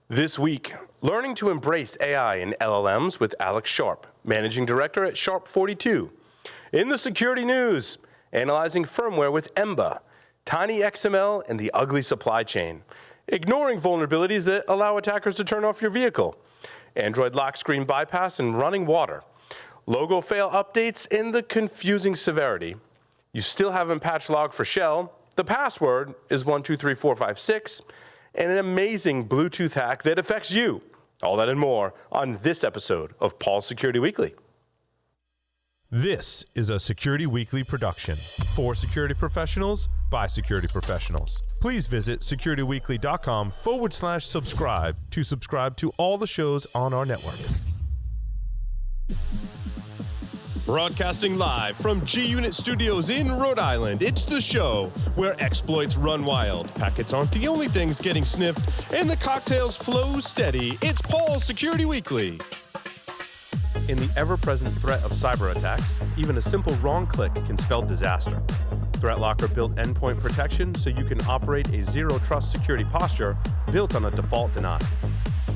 This week, learning to embrace AI and LLMs with Alex Sharpe, Managing Director at Sharpe 42. In the security news, analyzing firmware with EMBA, tiny XML, and the ugly supply chain. Ignoring vulnerabilities that allow attackers to turn off your vehicle. Android lock screen bypass and running water. Logo fail updates and the confusing severity. You still haven't patched log for shell. The password is 123456. And an amazing Bluetooth hack that affects you. All that and more on this episode of Paul's Security Weekly. This is a Security Weekly production for security professionals by security professionals. Please visit securityweekly.com/subscribe to subscribe to all the shows on our network. Broadcasting live from G-Unit Studios in Rhode Island, it's the show where exploits run wild, packets aren't the only things getting sniffed, and the cocktails flow steady. It's Paul's Security Weekly. In the ever-present threat of cyber attacks, even a simple wrong click can spell disaster. ThreatLocker built endpoint protection so you can operate a zero-trust security posture built on a default deny.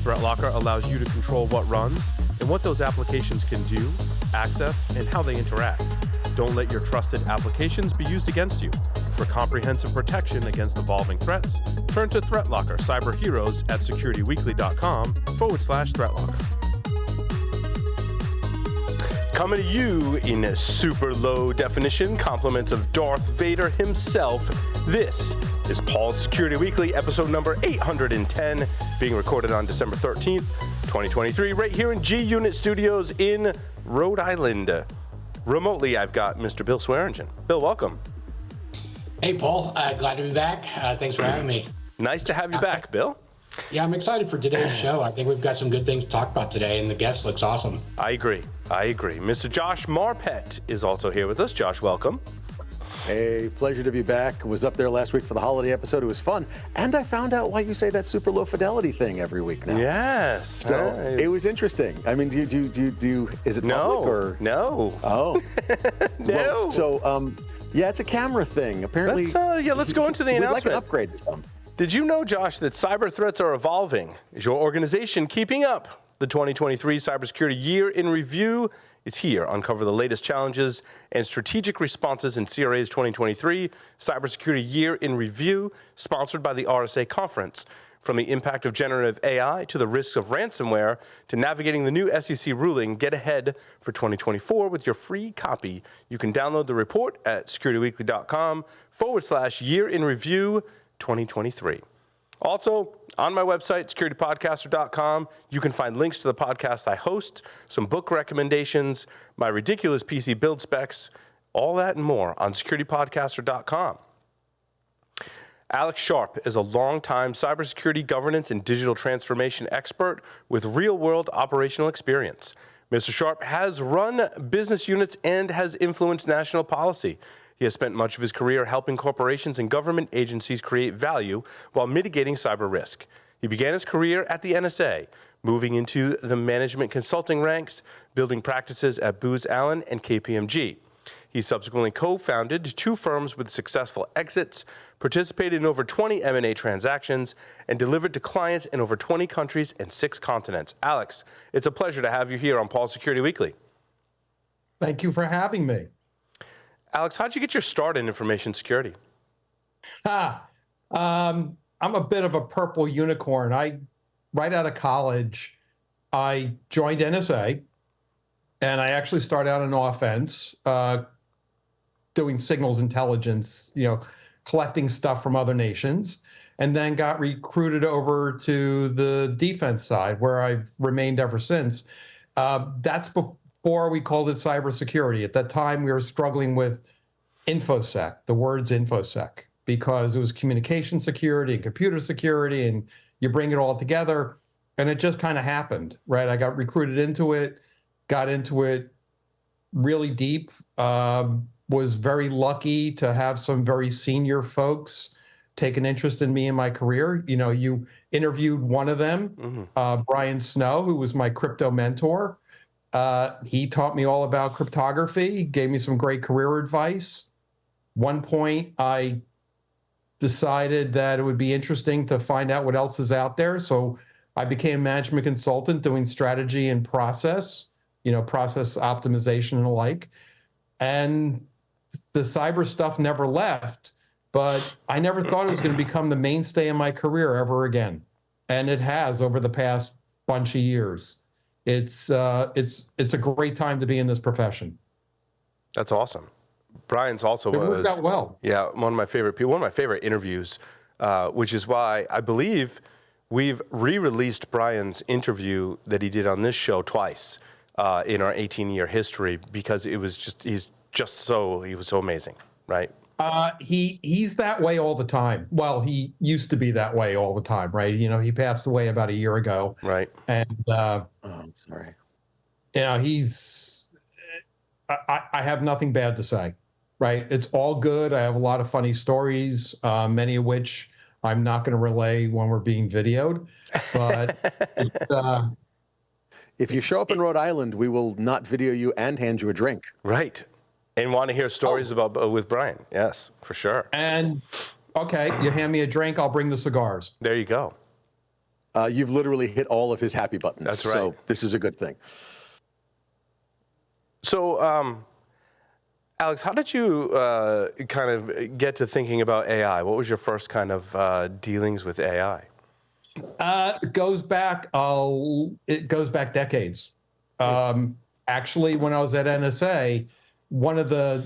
ThreatLocker allows you to control what runs and what those applications can do, access, and how they interact. Don't let your trusted applications be used against you. For comprehensive protection against evolving threats, turn to ThreatLocker Cyber Heroes at securityweekly.com/ThreatLocker. Coming to you in super low definition, compliments of Darth Vader himself, this is Paul's Security Weekly, episode number 810, being recorded on December 13th, 2023, right here in G-Unit Studios in Rhode Island. Remotely, I've got Mr. Bill Swearingen. Bill, welcome. Hey, Paul. Glad to be back. Thanks for having me. Nice to have you back, Bill. Yeah, I'm excited for today's show. I think we've got some good things to talk about today, and the guest looks awesome. I agree. Mr. Josh Marpet is also here with us. Josh, welcome. Hey, pleasure to be back. Was up there last week for the holiday episode. It was fun. And I found out why you say that super low fidelity thing every week now. Yes. So it was interesting. I mean, is it public or? No. Oh. No. Well, so, yeah, it's a camera thing. Apparently. Let's go into the announcement. We'd like an upgrade to some. Did you know, Josh, that cyber threats are evolving? Is your organization keeping up? The 2023 Cybersecurity Year in Review is here. Uncover the latest challenges and strategic responses in CRA's 2023 Cybersecurity Year in Review, sponsored by the RSA Conference. From the impact of generative AI to the risks of ransomware to navigating the new SEC ruling, get ahead for 2024 with your free copy. You can download the report at securityweekly.com/Year in Review 2023. Also, on my website, securitypodcaster.com, you can find links to the podcast I host, some book recommendations, my ridiculous PC build specs, all that and more on securitypodcaster.com. Alex Sharpe is a longtime cybersecurity governance and digital transformation expert with real-world operational experience. Mr. Sharpe has run business units and has influenced national policy. He has spent much of his career helping corporations and government agencies create value while mitigating cyber risk. He began his career at the NSA, moving into the management consulting ranks, building practices at Booz Allen and KPMG. He subsequently co-founded two firms with successful exits, participated in over 20 M&A transactions, and delivered to clients in over 20 countries and 6 continents. Alex, it's a pleasure to have you here on Paul's Security Weekly. Thank you for having me. Alex, how'd you get your start in information security? I'm a bit of a purple unicorn. Right out of college, I joined NSA, and I actually started out in offense, doing signals intelligence, collecting stuff from other nations, and then got recruited over to the defense side, where I've remained ever since. That's before we called it cybersecurity. At that time, we were struggling with InfoSec, the words InfoSec, because it was communication security and computer security, and you bring it all together, and it just kind of happened, right? I got recruited into it, got into it really deep, was very lucky to have some very senior folks take an interest in me and my career. You interviewed one of them, Brian Snow, who was my crypto mentor. He taught me all about cryptography, gave me some great career advice. One point, I decided that it would be interesting to find out what else is out there. So I became a management consultant doing strategy and process, process optimization and the like. And the cyber stuff never left, but I never thought it was going to become the mainstay of my career ever again. And it has over the past bunch of years. It's a great time to be in this profession. That's awesome. Brian's also It worked out well. Yeah, one of my favorite people, one of my favorite interviews, which is why I believe we've re-released Brian's interview that he did on this show twice in our 18-year history, because he was so amazing, right? He's that way all the time. Well, he used to be that way all the time, right? He passed away about a year ago. Right. And I'm sorry. I have nothing bad to say, right? It's all good. I have a lot of funny stories, many of which I'm not going to relay when we're being videoed. But if you show up in Rhode Island, we will not video you and hand you a drink. Right. And want to hear stories with Brian. Yes, for sure. And okay, you hand me a drink, I'll bring the cigars. There you go. You've literally hit all of his happy buttons. That's right. So this is a good thing. So, Alex, how did you kind of get to thinking about AI? What was your first kind of dealings with AI? It goes back decades. Actually, when I was at NSA, one of the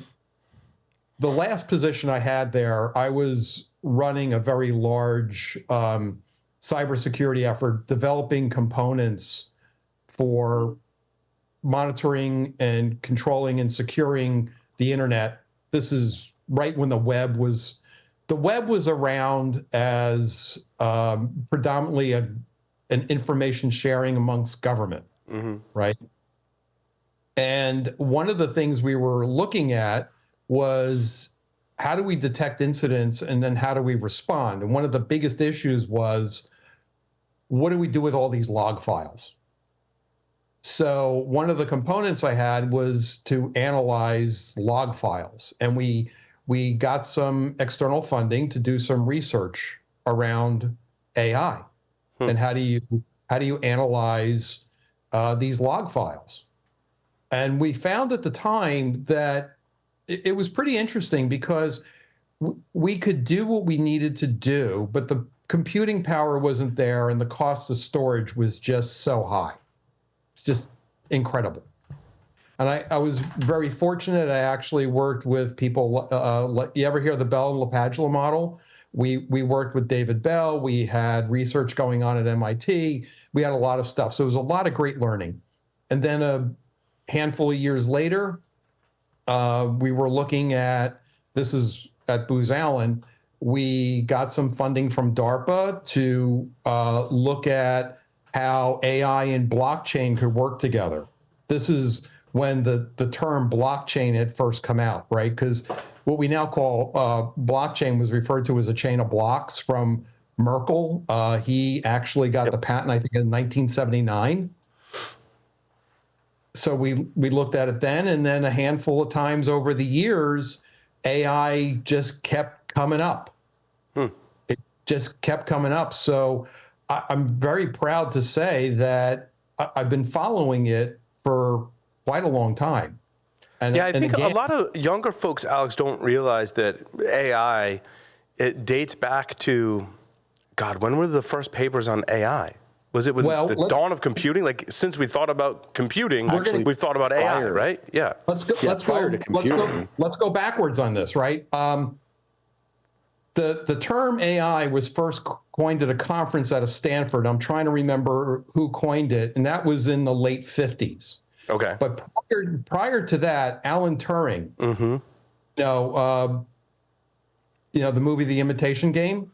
last position I had there, I was running a very large cybersecurity effort, developing components for monitoring and controlling and securing the internet. This is right when the web was around as predominantly an information sharing amongst government, right? And one of the things we were looking at was, how do we detect incidents and then how do we respond? And one of the biggest issues was, what do we do with all these log files? So one of the components I had was to analyze log files. And we got some external funding to do some research around AI. And how do you analyze these log files? And we found at the time that it was pretty interesting, because we could do what we needed to do, but the computing power wasn't there and the cost of storage was just so high. It's just incredible. And I was very fortunate. I actually worked with people, you ever hear the Bell and LaPadula model? We worked with David Bell. We had research going on at MIT. We had a lot of stuff. So it was a lot of great learning. And then a handful of years later, we were looking at, this is at Booz Allen, we got some funding from DARPA to look at how AI and blockchain could work together. This is when the term blockchain had first come out, right? Because what we now call blockchain was referred to as a chain of blocks from Merkle. He actually got the patent, I think, in 1979. So we looked at it then, and then a handful of times over the years, AI just kept coming up. It just kept coming up. So I'm very proud to say that I've been following it for quite a long time. And, yeah, I think a lot of younger folks, Alex, don't realize that AI, it dates back to, God, when were the first papers on AI? Was it with the dawn of computing? Like, since we thought about computing, we've thought about AI, right? Yeah. Let's go backwards on this, right? The term AI was first coined at a conference out of Stanford. I'm trying to remember who coined it, and that was in the late 50s. Okay. But prior to that, Alan Turing, the movie The Imitation Game,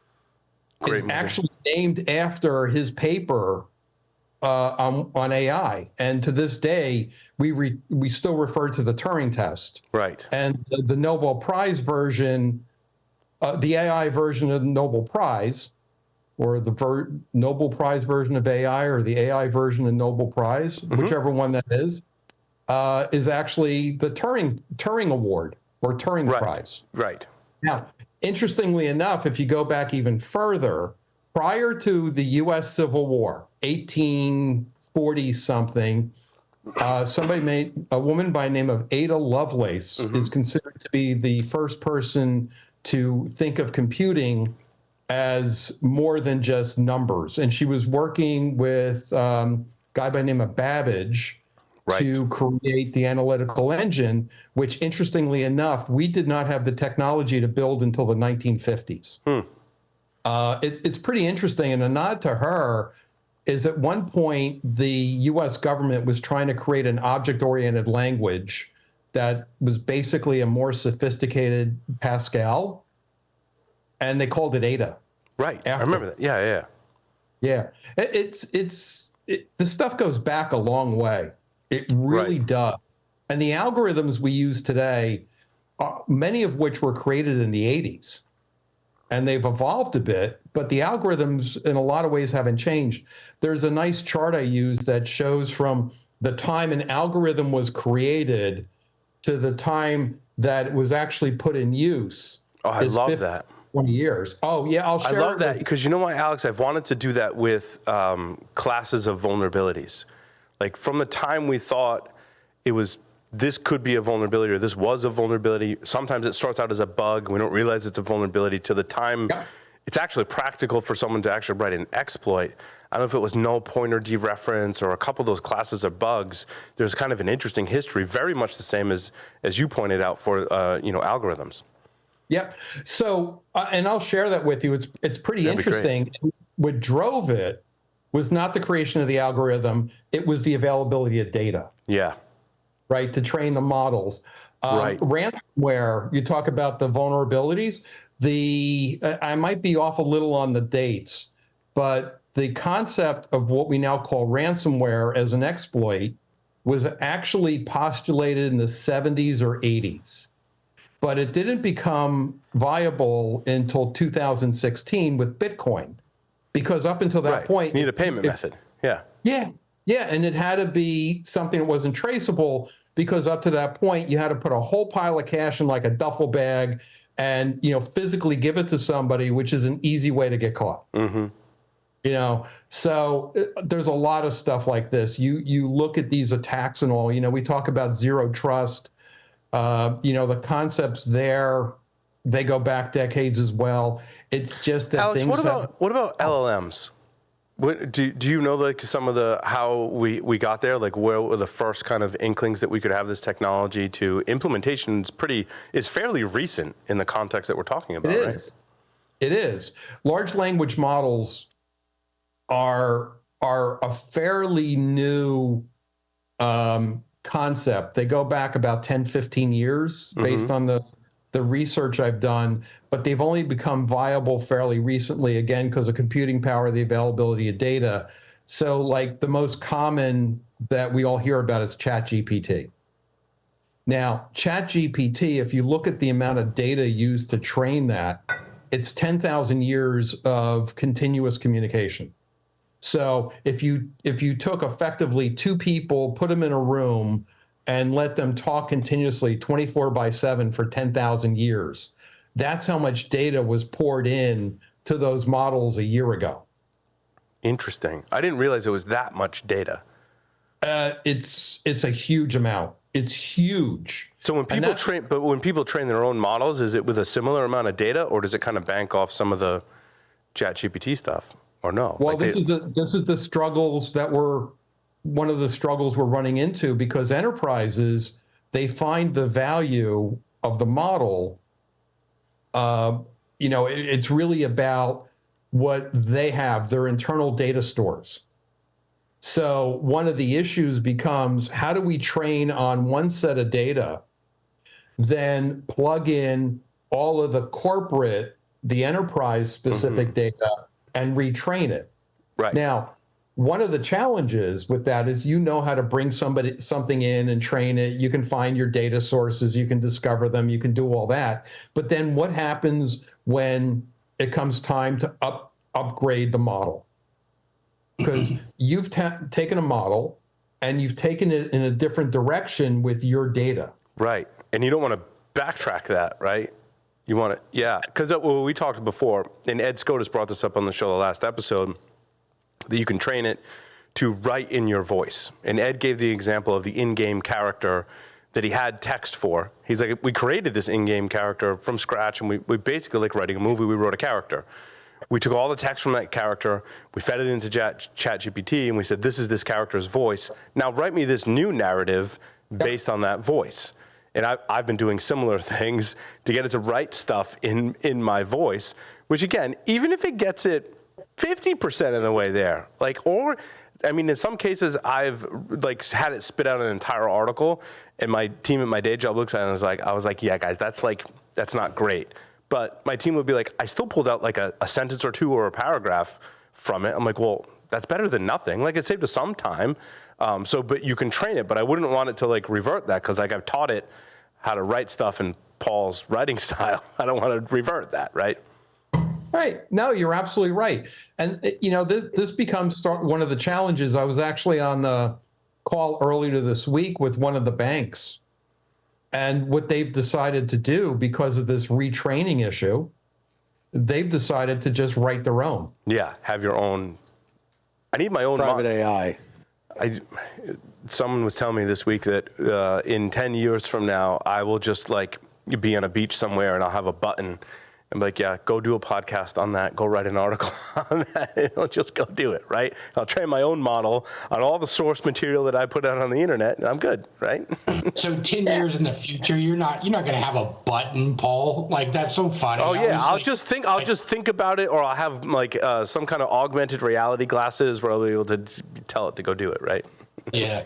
is actually named after his paper on AI. And to this day, we still refer to the Turing test. Right. And the Nobel Prize version, the AI version of the Nobel Prize, or the Nobel Prize version of AI, or the AI version of Nobel Prize, whichever one that is actually the Turing Award or Turing Prize. Right. Now, interestingly enough, if you go back even further, prior to the U.S. Civil War, 1840 something, a woman by the name of Ada Lovelace is considered to be the first person to think of computing as more than just numbers. And she was working with a guy by the name of Babbage to create the analytical engine, which, interestingly enough, we did not have the technology to build until the 1950s. It's pretty interesting. And a nod to her is at one point, the US government was trying to create an object-oriented language that was basically a more sophisticated Pascal, and they called it Ada. Right. I remember that. Yeah. The stuff goes back a long way. It really does. And the algorithms we use today, many of which were created in the 80s, and they've evolved a bit, but the algorithms in a lot of ways haven't changed. There's a nice chart I use that shows from the time an algorithm was created to the time that it was actually put in use. Oh, I love that. 20 years. Oh, yeah, I'll share. I love that because you know what, Alex? I've wanted to do that with classes of vulnerabilities. Like from the time we thought this could be a vulnerability or this was a vulnerability, sometimes it starts out as a bug. We don't realize it's a vulnerability to the time it's actually practical for someone to actually write an exploit. I don't know if it was null pointer dereference or a couple of those classes of bugs. There's kind of an interesting history, very much the same as you pointed out for algorithms. Yep. So, and I'll share that with you. It's pretty interesting. What drove it was not the creation of the algorithm. It was the availability of data. Yeah. Right, to train the models. Ransomware, you talk about the vulnerabilities. I might be off a little on the dates, but the concept of what we now call ransomware as an exploit was actually postulated in the 70s or 80s. But it didn't become viable until 2016 with Bitcoin, because up until that point, you need a payment method. Yeah, and it had to be something that wasn't traceable, because up to that point, you had to put a whole pile of cash in like a duffel bag and physically give it to somebody, which is an easy way to get caught. So there's a lot of stuff like this. You look at these attacks and all. We talk about zero trust. The concepts there, they go back decades as well. It's just that Alex, what about LLMs? Do you know some of how we got there? Like where were the first kind of inklings that we could have this technology to implementation is fairly recent in the context that we're talking about, right? It is. Large language models are a fairly new concept. They go back about 10, 15 years based on the research I've done, but they've only become viable fairly recently, again, because of computing power, the availability of data. So like the most common that we all hear about is ChatGPT. Now, ChatGPT, if you look at the amount of data used to train that, it's 10,000 years of continuous communication. So if you took effectively two people, put them in a room, and let them talk continuously 24/7 for 10,000 years, that's how much data was poured in to those models a year ago. Interesting. I didn't realize it was that much data. It's a huge amount. It's huge. So when people train their own models, is it with a similar amount of data, or does it kind of bank off some of the ChatGPT stuff, or no? Well, this is the struggles that one of the struggles we're running into, because enterprises, they find the value of the model. It's really about what they have, their internal data stores. So one of the issues becomes, how do we train on one set of data, then plug in all of the enterprise specific data and retrain it? Right. Now, one of the challenges with that is how to bring something in and train it. You can find your data sources, you can discover them, you can do all that. But then what happens when it comes time to upgrade the model? Because you've taken a model and you've taken it in a different direction with your data. Right. And you don't want to backtrack that, right? You want to, because we talked before, and Ed Scotus brought this up on the show the last episode. that you can train it to write in your voice. And Ed gave the example of the in-game character that he had text for. He's like, we created this in-game character from scratch, and we basically, like writing a movie, we wrote a character. We took all the text from that character, we fed it into ChatGPT, and we said, this is this character's voice. Now write me this new narrative based on that voice. And I've been doing similar things to get it to write stuff in my voice, which again, even if it gets it 50% of the way there, in some cases I've like had it spit out an entire article, and my team at my day job looks at it and I was like, yeah, guys, that's not great. But my team would be like, I still pulled out like a sentence or two or a paragraph from it. I'm like, well, that's better than nothing. Like, it saved us some time. But you can train it, but I wouldn't want it to like revert that, because like I've taught it how to write stuff in Paul's writing style. I don't want to revert that, right? Right. No, you're absolutely right. And, this becomes one of the challenges. I was actually on the call earlier this week with one of the banks, and what they've decided to do because of this retraining issue, they've decided to just write their own. Yeah, have your own. I need my own private AI. Someone was telling me this week that in 10 years from now, I will just like be on a beach somewhere and I'll have a button. I'm like, yeah, go do a podcast on that. Go write an article on that. I'll just go do it, right? I'll train my own model on all the source material that I put out on the internet, and I'm good, right? So 10 years in the future, you're not going to have a button, Paul. Like, that's so funny. Oh yeah, I'll just think about it, or I'll have like some kind of augmented reality glasses where I'll be able to tell it to go do it, right? Yeah.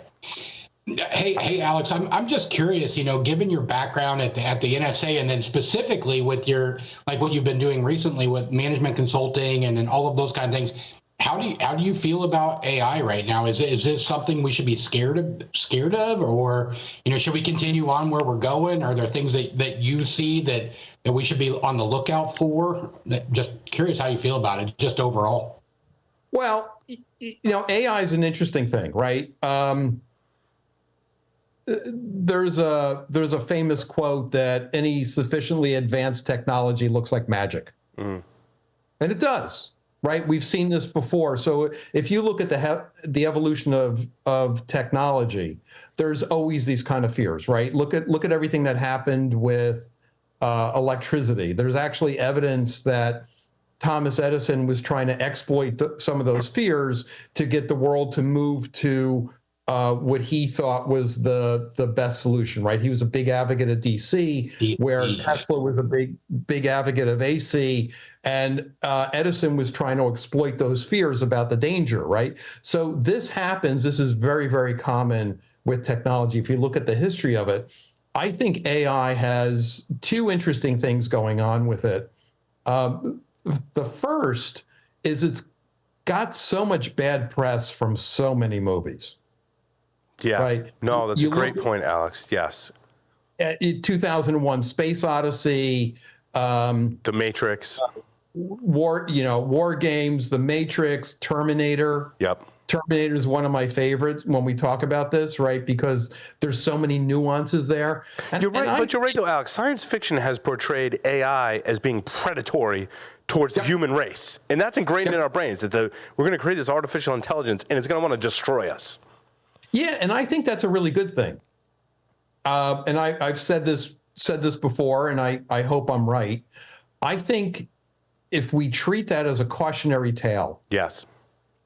Hey, Alex, I'm just curious, given your background at the NSA, and then specifically with your, like what you've been doing recently with management consulting and then all of those kind of things, how do you feel about AI right now? Is this something we should be scared of, or, should we continue on where we're going? Are there things that you see that we should be on the lookout for? Just curious how you feel about it, just overall. Well, AI is an interesting thing, right? There's a famous quote that any sufficiently advanced technology looks like magic. And it does, right? We've seen this before. So if you look at the evolution of technology, there's always these kind of fears, right? Look at everything that happened with electricity. There's actually evidence that Thomas Edison was trying to exploit some of those fears to get the world to move to what he thought was the best solution, right? He was a big advocate of DC, where Tesla was a big advocate of AC, and Edison was trying to exploit those fears about the danger, right? So this happens. This is very, very common with technology. If you look at the history of it, I think AI has two interesting things going on with it. The first is it's got so much bad press from so many movies. Yeah. Right. No, that's a great point, Alex. Yes. 2001: Space Odyssey, The Matrix, War Games, The Matrix, Terminator. Yep. Terminator is one of my favorites when we talk about this, right? Because there's so many nuances there. You're right, but you're right though, Alex. Science fiction has portrayed AI as being predatory towards the human race, and that's ingrained in our brains. That we're going to create this artificial intelligence, and it's going to want to destroy us. Yeah, and I think that's a really good thing. And I've said this before, and I hope I'm right. I think if we treat that as a cautionary tale, yes,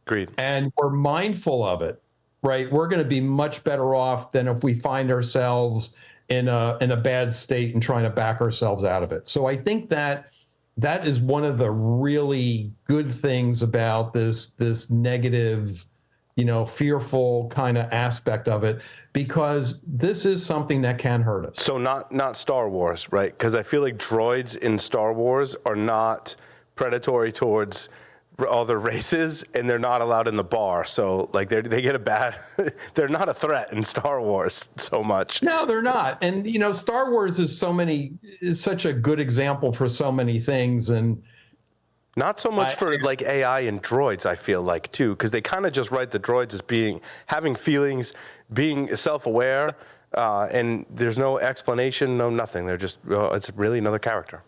agreed, and we're mindful of it, right, we're going to be much better off than if we find ourselves in a bad state and trying to back ourselves out of it. So I think that is one of the really good things about this negative, fearful kind of aspect of it, because this is something that can hurt us. So not Star Wars, right? Because I feel like droids in Star Wars are not predatory towards other races, and they're not allowed in the bar. So like they get a bad, they're not a threat in Star Wars so much. No, they're not. And Star Wars is such a good example for so many things, and not so much for like AI and droids, I feel like, too, because they kind of just write the droids as having feelings, being self-aware, and there's no explanation, no nothing. They're just, it's really another character.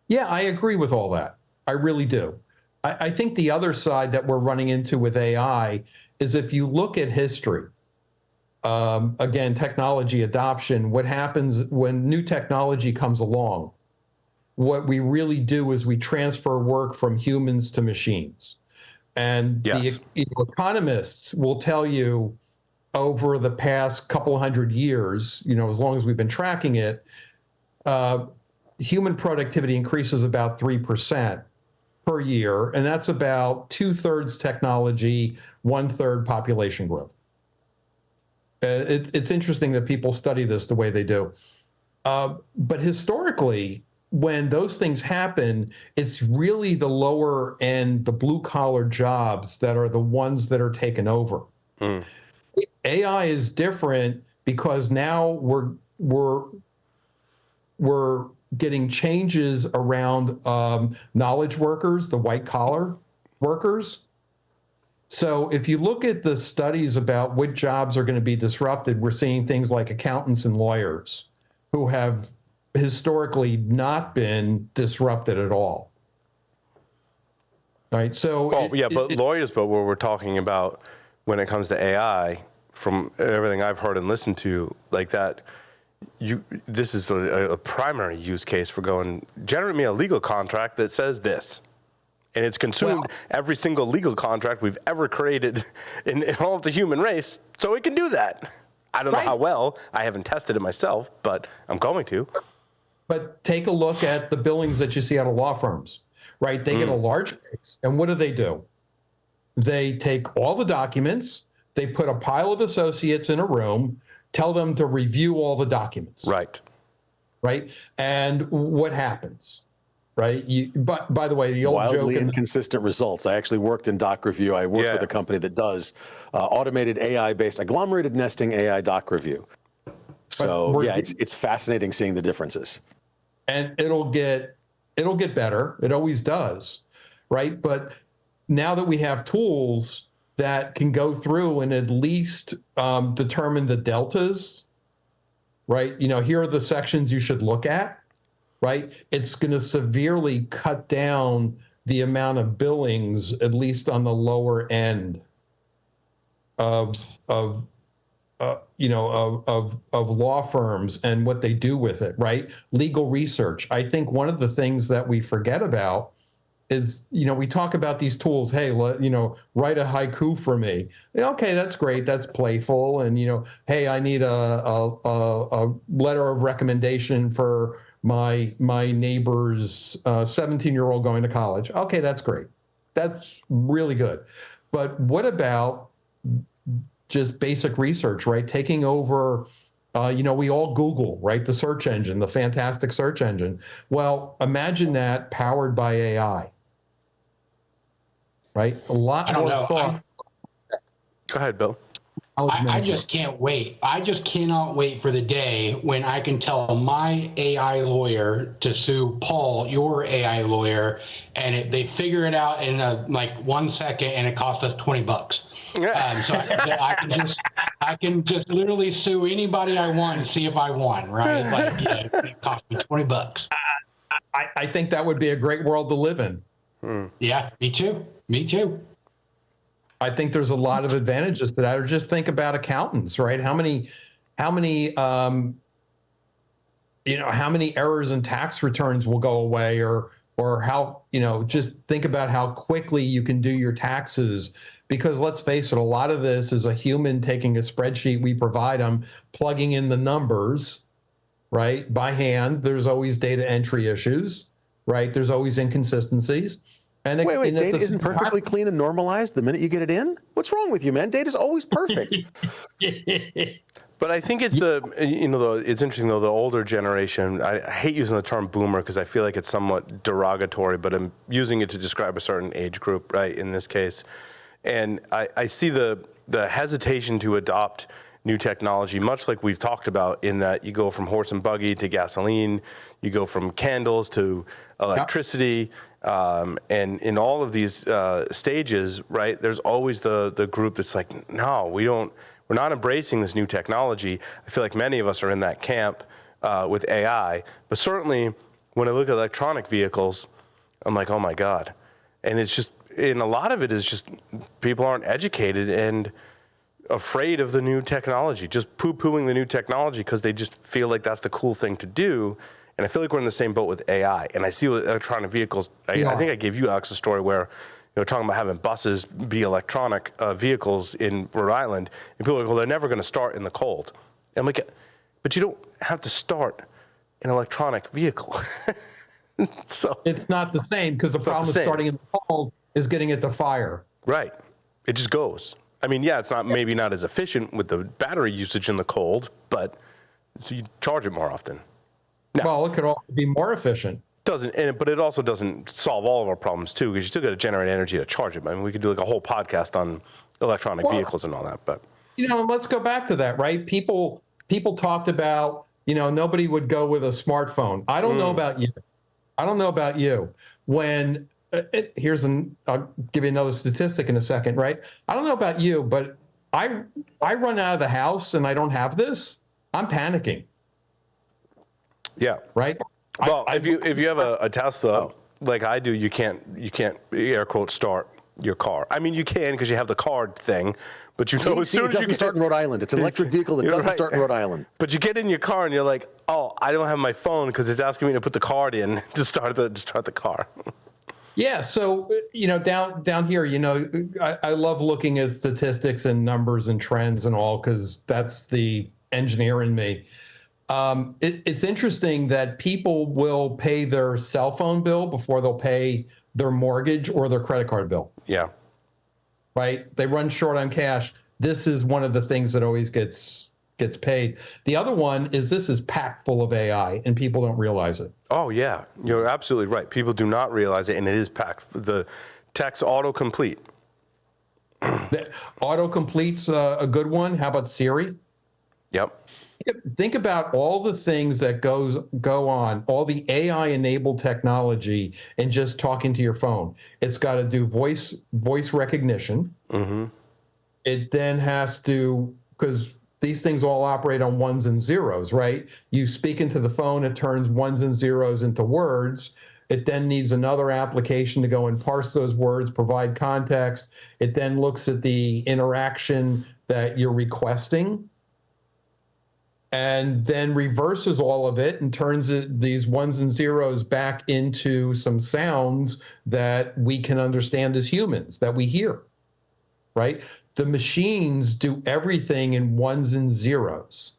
Yeah, I agree with all that. I really do. I think the other side that we're running into with AI is if you look at history, again, technology adoption, what happens when new technology comes along, what we really do is we transfer work from humans to machines. And Yes. the economists will tell you over the past couple hundred years, as long as we've been tracking it, human productivity increases about 3% per year, and that's about 2/3 technology, 1/3 population growth. It's interesting that people study this the way they do. But historically, when those things happen, it's really the lower end, the blue-collar jobs that are the ones that are taken over. AI is different because now we're getting changes around knowledge workers, the white-collar workers. So if you look at the studies about what jobs are going to be disrupted, we're seeing things like accountants and lawyers who have historically not been disrupted at all. Right? So but lawyers, but what we're talking about when it comes to AI, from everything I've heard and listened to, like that, this is a primary use case for going, generate me a legal contract that says this. And it's consumed every single legal contract we've ever created in all of the human race, so it can do that. I don't know how well. I haven't tested it myself, but I'm going to. But take a look at the billings that you see out of law firms, right? They get a large case, and what do? They take all the documents, they put a pile of associates in a room, tell them to review all the documents. Right. And what happens? Right. But by the way, the old wildly joke inconsistent results. I actually worked in doc review. I worked with a company that does automated AI-based agglomerated nesting AI doc review. So it's fascinating seeing the differences. And it'll get better. It always does, right? But now that we have tools that can go through and at least determine the deltas, right? Here are the sections you should look at. Right, it's going to severely cut down the amount of billings, at least on the lower end of law firms and what they do with it. Right, legal research. I think one of the things that we forget about is, we talk about these tools. Hey, write a haiku for me. Okay, that's great. That's playful. And hey, I need a letter of recommendation for my neighbor's 17-year-old going to college. Okay, that's great. That's really good. But what about just basic research, right? Taking over, we all Google, right? The search engine, the fantastic search engine. Well, imagine that powered by AI, right? A lot more thought. Go ahead, Bill. I just can't wait. I just cannot wait for the day when I can tell my AI lawyer to sue Paul, your AI lawyer, and they figure it out in 1 second, and it costs us $20. So I can just literally sue anybody I want and see if I won. Right? It cost me $20. I think that would be a great world to live in. Yeah, me too. I think there's a lot of advantages to that. Or just think about accountants, right? How many errors in tax returns will go away, or how, just think about how quickly you can do your taxes. Because let's face it, a lot of this is a human taking a spreadsheet we provide them, plugging in the numbers, right, by hand. There's always data entry issues, right? There's always inconsistencies. And wait, data isn't perfectly clean and normalized the minute you get it in? What's wrong with you, man? Data's always perfect. But I think it's it's interesting though, the older generation, I hate using the term boomer because I feel like it's somewhat derogatory, but I'm using it to describe a certain age group, right, in this case. And I see the hesitation to adopt new technology, much like we've talked about, in that you go from horse and buggy to gasoline, you go from candles to electricity. And in all of these stages, right, there's always the group that's like, no, we're not embracing this new technology. I feel like many of us are in that camp with AI. But certainly when I look at electronic vehicles, I'm like, oh my God, And it's just, and a lot of it is just people aren't educated and afraid of the new technology, just poo-pooing the new technology because they just feel like that's the cool thing to do. And I feel like we're in the same boat with AI. And I see with electronic vehicles, I think I gave you, Alex, a story where, talking about having buses be electronic vehicles in Rhode Island, and people are like, well, they're never going to start in the cold. And I'm like, but you don't have to start an electronic vehicle. So it's not the same, because the problem with starting in the cold is getting it to fire. Right. It just goes. I mean, yeah, it's not maybe not as efficient with the battery usage in the cold, but so you charge it more often. Now, Well, it could also be more efficient. but it also doesn't solve all of our problems too, because you still got to generate energy to charge it. I mean, we could do like a whole podcast on electronic vehicles and all that, but Let's go back to that, right? People talked about, nobody would go with a smartphone. I don't know about you. I don't know about you. When I'll give you another statistic in a second, right? I don't know about you, but I run out of the house and I don't have this, I'm panicking. yeah. Right? Well, if you have a Tesla like I do, you can't air quote start your car. I mean, you can because you have the card thing, but as soon it as you doesn't start in Rhode Island. It's an electric vehicle that doesn't start in Rhode Island. But you get in your car and you're like, oh, I don't have my phone because it's asking me to put the card in to start the car. Yeah. So, down here, I love looking at statistics and numbers and trends and all, because that's the engineer in me. It's interesting that people will pay their cell phone bill before they'll pay their mortgage or their credit card bill. Yeah. Right? They run short on cash. This is one of the things that always gets paid. The other one is this is packed full of AI, and people don't realize it. Oh, yeah. You're absolutely right. People do not realize it, and it is packed. The text autocomplete. Autocomplete's a good one. How about Siri? Yep. Think about all the things that go on, all the AI-enabled technology, and just talking to your phone. It's got to do voice recognition. Mm-hmm. It then has to, because these things all operate on ones and zeros, right? You speak into the phone, it turns ones and zeros into words. It then needs another application to go and parse those words, provide context. It then looks at the interaction that you're requesting, and then reverses all of it and turns these ones and zeros back into some sounds that we can understand as humans, that we hear, right? The machines do everything in ones and zeros.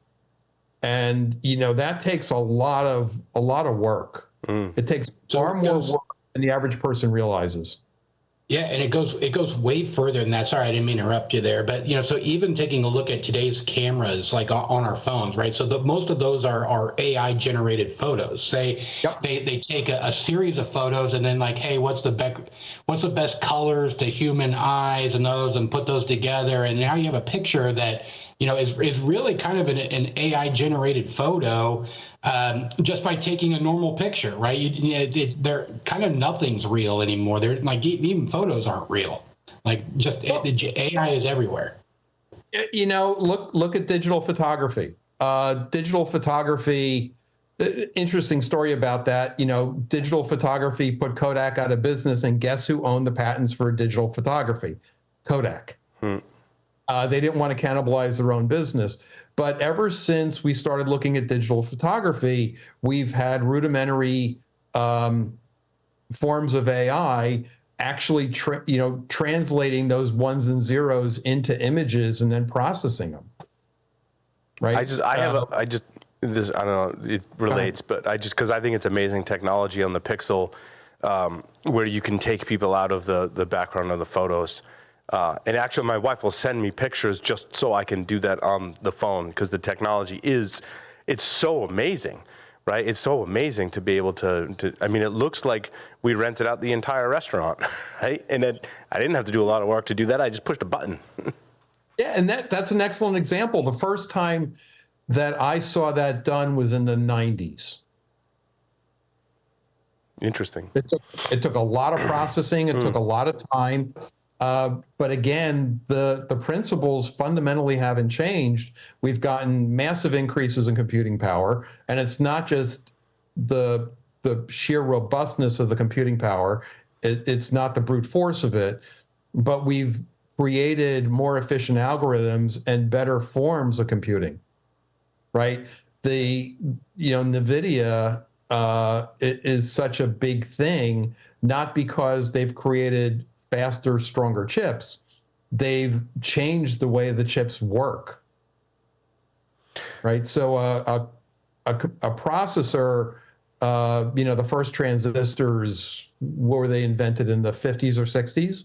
And, that takes a lot of work. It takes far more work than the average person realizes. Yeah, and it goes way further than that. Sorry, I didn't mean to interrupt you there, but so even taking a look at today's cameras, like on our phones, right? So most of those are AI generated photos. Say they take a series of photos and then like, hey, what's the best colors to human eyes and those, and put those together, and now you have a picture that is really kind of an AI generated photo. Just by taking a normal picture, right? They're kind of nothing's real anymore. They're like even photos aren't real. Like the AI is everywhere. Look at digital photography. Digital photography. Interesting story about that. Digital photography put Kodak out of business, and guess who owned the patents for digital photography? Kodak. They didn't want to cannibalize their own business. But ever since we started looking at digital photography, we've had rudimentary forms of AI actually translating those ones and zeros into images and then processing them. Right? I don't know, it relates, but because I think it's amazing technology on the Pixel, where you can take people out of the background of the photos. And actually, my wife will send me pictures just so I can do that on the phone, because the technology it's so amazing, right? It's so amazing to be able to I mean, it looks like we rented out the entire restaurant, right? And I didn't have to do a lot of work to do that. I just pushed a button. Yeah, and that's an excellent example. The first time that I saw that done was in the 90s. Interesting. It took a lot of processing. It took a lot of time. But again, the principles fundamentally haven't changed. We've gotten massive increases in computing power, and it's not just the sheer robustness of the computing power. It's not the brute force of it, but we've created more efficient algorithms and better forms of computing, right? NVIDIA it is such a big thing, not because they've created faster, stronger chips. They've changed the way the chips work, right? So a processor, the first transistors, were they invented in the 50s or 60s?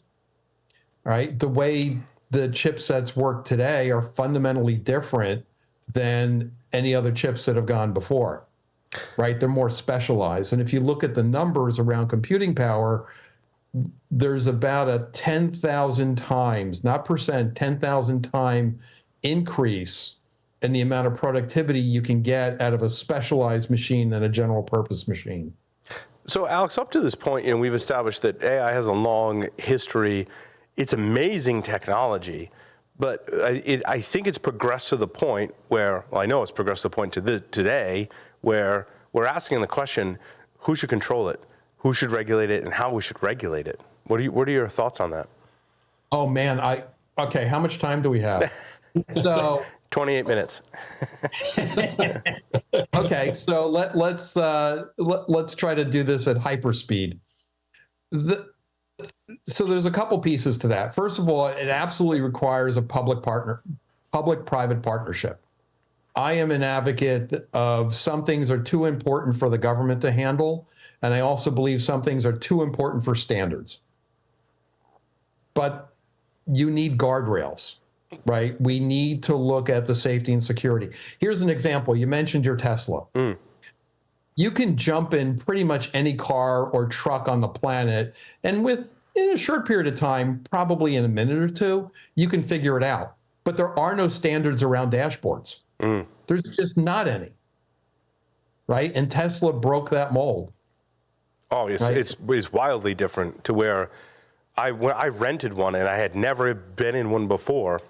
Right? The way the chipsets work today are fundamentally different than any other chips that have gone before, right? They're more specialized. And if you look at the numbers around computing power, there's about a 10,000 times, not percent, 10,000 time increase in the amount of productivity you can get out of a specialized machine than a general purpose machine. So Alex, up to this point, we've established that AI has a long history. It's amazing technology, but I think it's progressed to the point where, well, I know it's progressed to the point today where we're asking the question, who should control it, who should regulate it, and how we should regulate it. What are your thoughts on that? Oh man, okay, how much time do we have? So 28 minutes. Okay, so let's try to do this at hyperspeed. So there's a couple pieces to that. First of all, it absolutely requires a public-private partnership. I am an advocate of some things are too important for the government to handle, and I also believe some things are too important for standards. But you need guardrails, right? We need to look at the safety and security. Here's an example. You mentioned your Tesla. You can jump in pretty much any car or truck on the planet, and in a short period of time, probably in a minute or two, you can figure it out. But there are no standards around dashboards. There's just not any, right? And Tesla broke that mold. Oh, it's wildly different to where I rented one and I had never been in one before.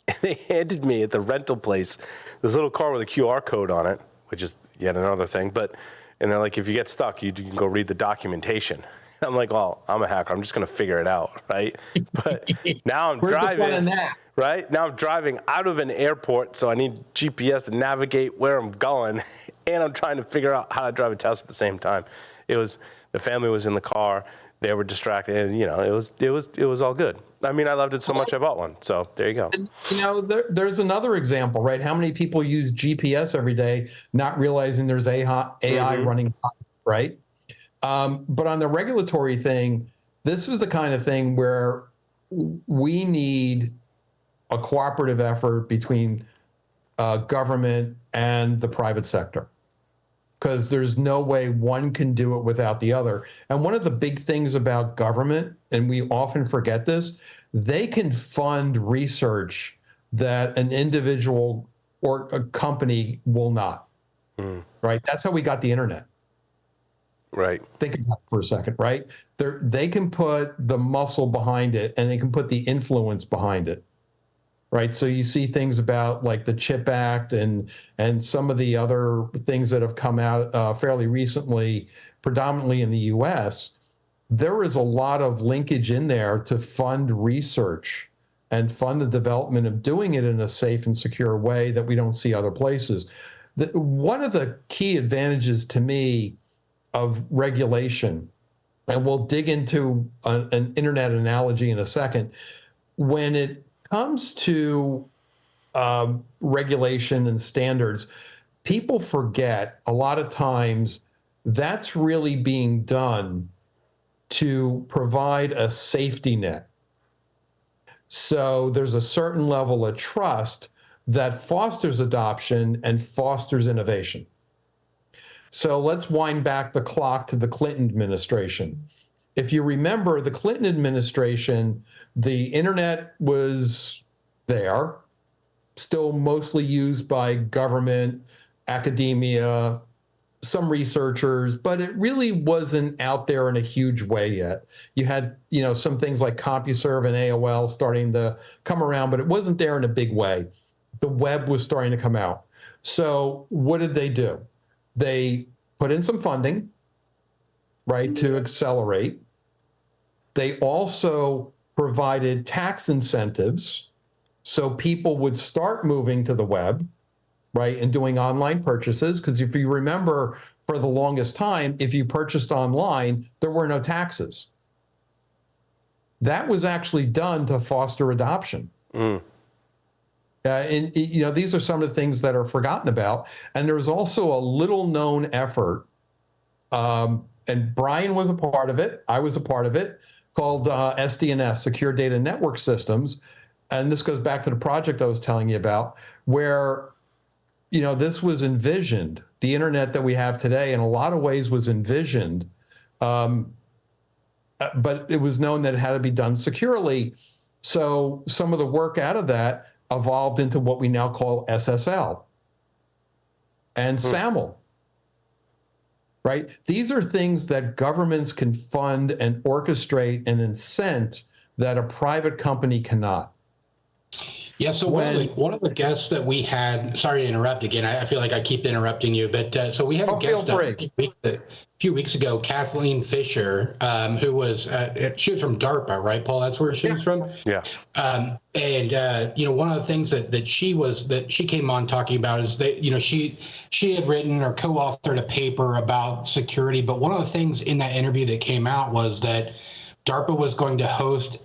And they handed me at the rental place this little car with a QR code on it, which is yet another thing. And they're like, if you get stuck, you can go read the documentation. I'm like, well, I'm a hacker. I'm just going to figure it out, right? But now I'm driving, right? Now I'm driving out of an airport, so I need GPS to navigate where I'm going, and I'm trying to figure out how to drive a Tesla at the same time. The family was in the car. They were distracted, and it was all good. I mean, I loved it so much I bought one. So there you go. And, there's another example, right? How many people use GPS every day, not realizing there's AI running, right? But on the regulatory thing, this is the kind of thing where we need a cooperative effort between government and the private sector, because there's no way one can do it without the other. And one of the big things about government, and we often forget this, they can fund research that an individual or a company will not, right? That's how we got the internet. Right. Think about it for a second, right? They can put the muscle behind it, and they can put the influence behind it, right? So you see things about like the CHIP Act and some of the other things that have come out fairly recently, predominantly in the U.S. There is a lot of linkage in there to fund research and fund the development of doing it in a safe and secure way that we don't see other places. One of the key advantages to me of regulation, and we'll dig into an internet analogy in a second, when it comes to regulation and standards, people forget a lot of times that's really being done to provide a safety net. So there's a certain level of trust that fosters adoption and fosters innovation. So let's wind back the clock to the Clinton administration. If you remember the Clinton administration, the internet was there, still mostly used by government, academia, some researchers, but it really wasn't out there in a huge way yet. You had, some things like CompuServe and AOL starting to come around, but it wasn't there in a big way. The web was starting to come out. So what did they do? They put in some funding, right, to accelerate. They also provided tax incentives so people would start moving to the web, right, and doing online purchases. Because if you remember, for the longest time, if you purchased online, there were no taxes. That was actually done to foster adoption. And these are some of the things that are forgotten about. And there's also a little known effort, and Brian was a part of it, I was a part of it, called SDNS, Secure Data Network Systems. And this goes back to the project I was telling you about, where this was envisioned. The internet that we have today in a lot of ways was envisioned, but it was known that it had to be done securely. So some of the work out of that evolved into what we now call SSL and SAML, right? These are things that governments can fund and orchestrate and incent that a private company cannot. Yeah, so one of the guests that we had, sorry to interrupt again, I feel like I keep interrupting you, but so we had a guest a few weeks ago, Kathleen Fisher, who was, she was from DARPA, right, Paul? That's where she was from? Yeah. One of the things that she came on talking about is that, she had written or co-authored a paper about security, but one of the things in that interview that came out was that DARPA was going to host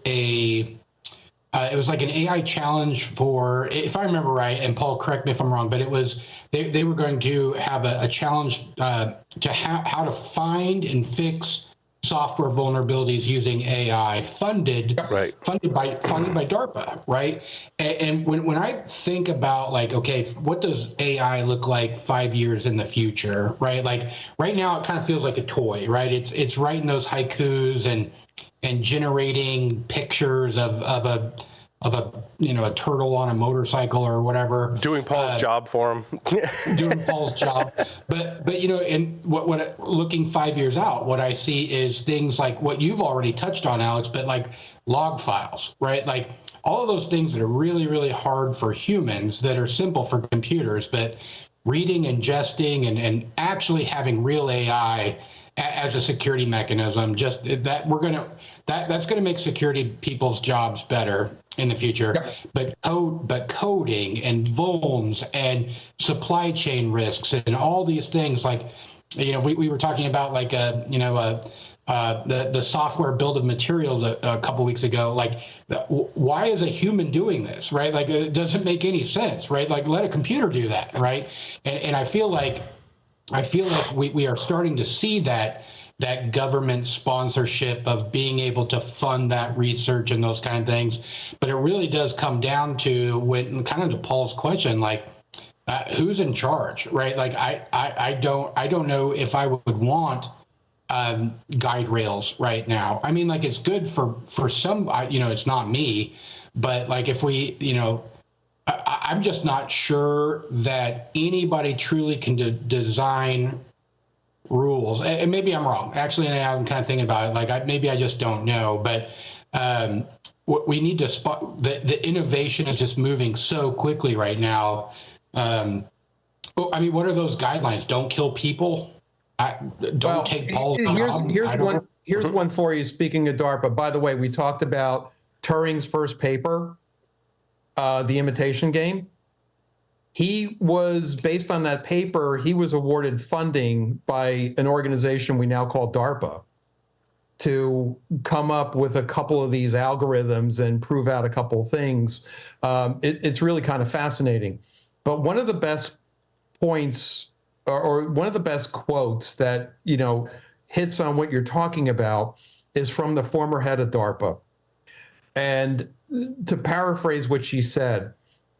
it was like an AI challenge for, if I remember right, and Paul, correct me if I'm wrong, but it was, they were going to have a challenge to how to find and fix software vulnerabilities using AI, funded by DARPA, right? And when I think about okay, what does AI look like 5 years in the future, right? Like right now, it kind of feels like a toy, right? It's writing those haikus and generating pictures of a turtle on a motorcycle or whatever. Doing Paul's job for him. Doing Paul's job. But and what looking 5 years out, what I see is things like what you've already touched on, Alex, but like log files, right? Like all of those things that are really, really hard for humans that are simple for computers, but reading, ingesting, and actually having real AI as a security mechanism, just that that's going to make security people's jobs better in the future. Yep. But coding and vulns and supply chain risks and all these things, we were talking about the software build of materials a couple weeks ago. Why is a human doing this, right? Like it doesn't make any sense, right? Like let a computer do that, right? And I feel like we are starting to see that government sponsorship of being able to fund that research and those kind of things. But it really does come down to kind of to Paul's question, who's in charge, right? Like I don't know if I would want guide rails right now. I mean, it's good for some, it's not me, but if we, I'm just not sure that anybody truly can design rules. And maybe I'm wrong. Actually, I'm kind of thinking about it. Maybe I just don't know. But what we need to spot, the innovation is just moving so quickly right now. What are those guidelines? Don't kill people. Don't take Paul's job. Here's one for you. Speaking of DARPA, by the way, we talked about Turing's first paper, The Imitation Game. He was, based on that paper, he was awarded funding by an organization we now call DARPA to come up with a couple of these algorithms and prove out a couple of things. It's really kind of fascinating. But one of the best points or one of the best quotes that, hits on what you're talking about is from the former head of DARPA. And to paraphrase what she said,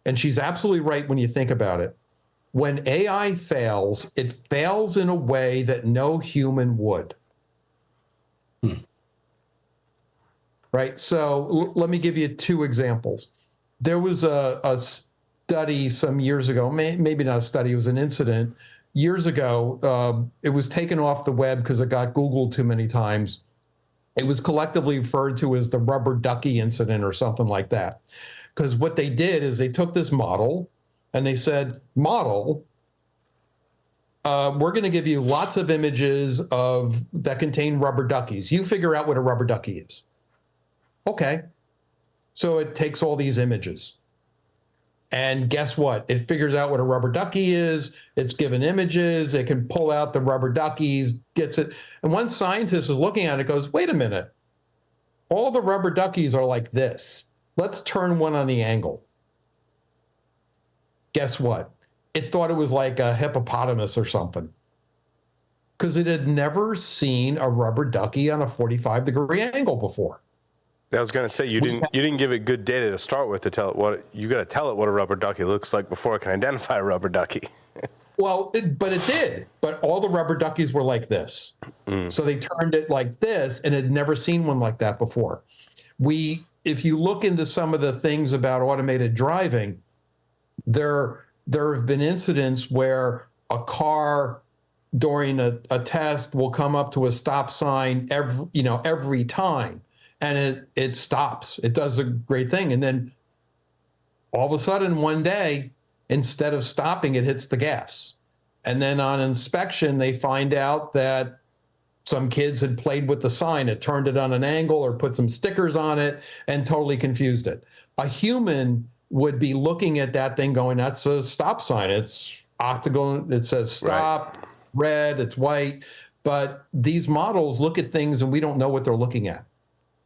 and she's absolutely right when you think about it, when AI fails, it fails in a way that no human would. Right? So let me give you two examples. There was a study some years ago, maybe not a study, it was an incident. Years ago, it was taken off the web because it got Googled too many times. It was collectively referred to as the rubber ducky incident or something like that. Because what they did is they took this model and they said, model, we're going to give you lots of images that contain rubber duckies. You figure out what a rubber ducky is. Okay. So it takes all these images. And guess what? It figures out what a rubber ducky is. It's given images. It can pull out the rubber duckies, gets it. And one scientist is looking at it, goes, wait a minute. All the rubber duckies are like this. Let's turn one on the angle. Guess what? It thought it was like a hippopotamus or something, because it had never seen a rubber ducky on a 45-degree angle before. I was going to say, you didn't give it good data to start with to tell it what you got to tell it what a rubber ducky looks like before it can identify a rubber ducky. Well, but it did. But all the rubber duckies were like this. So they turned it like this, and had never seen one like that before. If you look into some of the things about automated driving, there have been incidents where a car during a test will come up to a stop sign every time. And it stops. It does a great thing. And then all of a sudden, one day, instead of stopping, it hits the gas. And then on inspection, they find out that some kids had played with the sign. It turned it on an angle or put some stickers on it and totally confused it. A human would be looking at that thing going, that's a stop sign. It's octagon. It says stop, right. Red, it's white. But these models look at things and we don't know what they're looking at.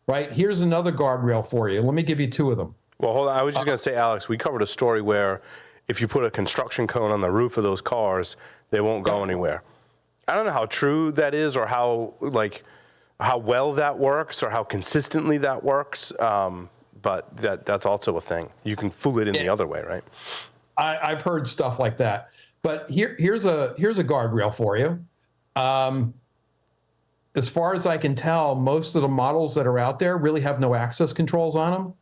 Right? Here's another guardrail for you. Let me give you two of them. Well, hold on. I was just going to say, Alex, we covered a story where if you put a construction cone on the roof of those cars, they won't go anywhere. I don't know how true that is, or how well that works, or how consistently that works. But that's also a thing. You can fool it in the other way, right? I've heard stuff like that. But here's a guardrail for you. As far as I can tell, most of the models that are out there really have no access controls on them.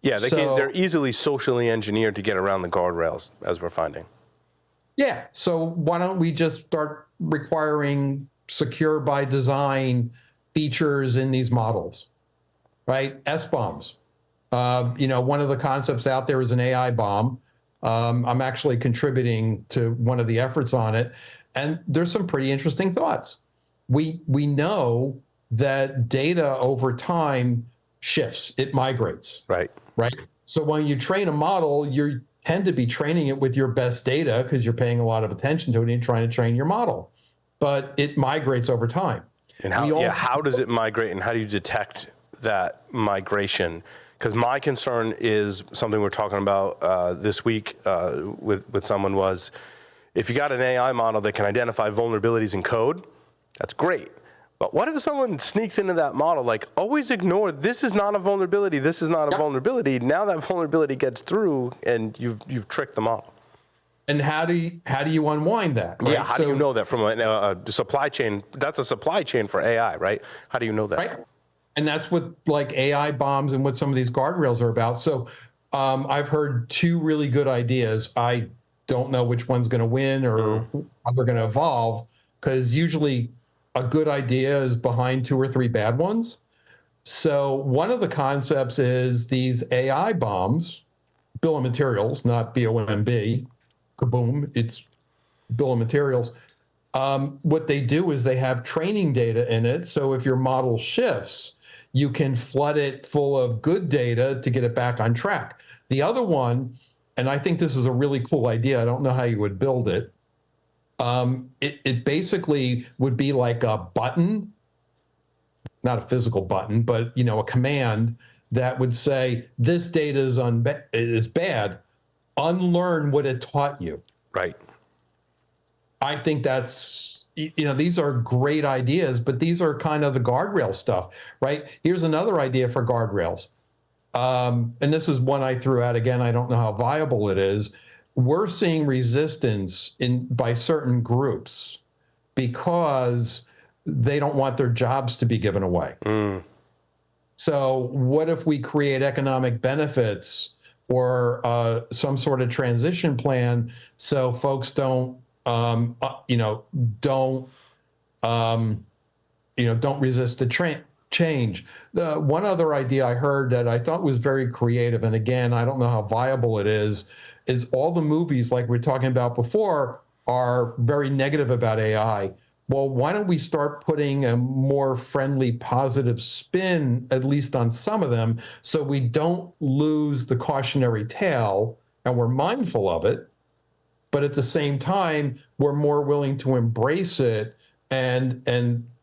Yeah, they're easily socially engineered to get around the guardrails, as we're finding. Yeah, so why don't we just start requiring secure by design features in these models, right? S-bombs. One of the concepts out there is an AI bomb. I'm actually contributing to one of the efforts on it. And there's some pretty interesting thoughts. We know that data over time shifts, it migrates. Right. So when you train a model, you tend to be training it with your best data because you're paying a lot of attention to it and you're trying to train your model. But it migrates over time. And how does it migrate, and how do you detect that migration? Because my concern is something we're talking about this week with someone was, if you got an AI model that can identify vulnerabilities in code, that's great. But what if someone sneaks into that model, like, always ignore, this is not a vulnerability, this is not a vulnerability. Now that vulnerability gets through and you've tricked the model. And how do you unwind that? Right? Yeah, how do you know that from a supply chain? That's a supply chain for AI, right? How do you know that? Right. And that's what like AI bombs and what some of these guardrails are about. So I've heard two really good ideas. I don't know which one's going to win or how they're going to evolve, because usually a good idea is behind two or three bad ones. So one of the concepts is these AI bombs, bill of materials, not BOMB, kaboom, it's bill of materials. What they do is they have training data in it. So if your model shifts, you can flood it full of good data to get it back on track. The other one, and I think this is a really cool idea, I don't know how you would build it. It basically would be like a button, not a physical button, but a command that would say, this data is bad, unlearn what it taught you. Right. I think that's, these are great ideas, but these are kind of the guardrail stuff, right? Here's another idea for guardrails. And this is one I threw out again. I don't know how viable it is. We're seeing resistance by certain groups because they don't want their jobs to be given away. So what if we create economic benefits or some sort of transition plan so folks don't resist the change. One other idea I heard that I thought was very creative, and again, I don't know how viable it is all the movies like we were talking about before are very negative about AI. well, why don't we start putting a more friendly, positive spin, at least on some of them, so we don't lose the cautionary tale and we're mindful of it, but at the same time, we're more willing to embrace it and